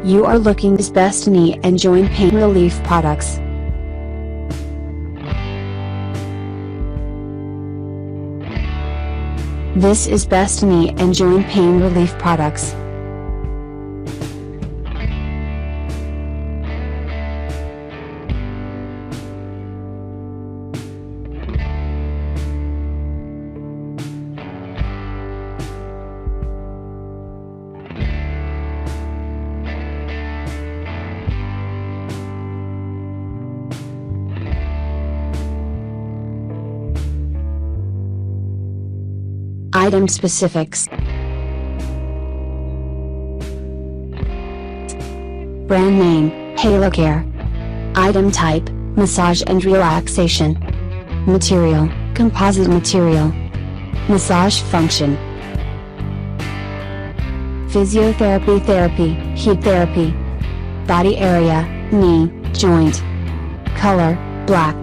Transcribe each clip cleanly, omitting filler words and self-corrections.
You are looking for best knee and joint pain relief products. This is best knee and joint pain relief products. Item specifics. Brand name, HAILICARE. Item type, massage and relaxation. Material, composite material. Massage function. Physiotherapy therapy, heat therapy. Body area, knee, joint. Color, black.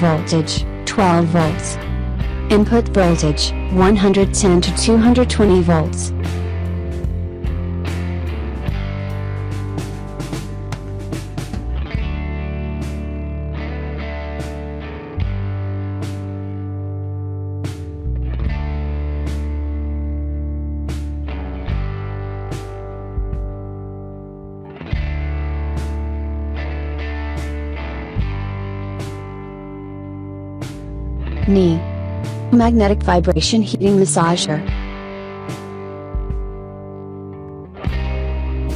Voltage, 12 volts. Input voltage, 110 to 220 volts. Knee. Magnetic vibration heating massager.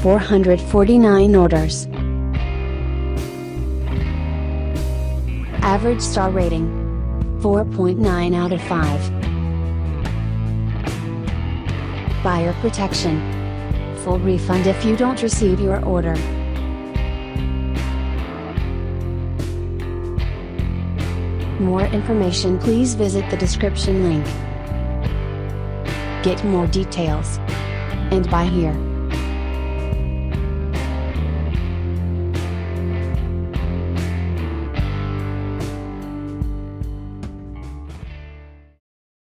449 orders. Average star rating, 4.9 out of 5. Buyer protection. Full refund if you don't receive your order. More information, please visit the description link. Get more details and buy here.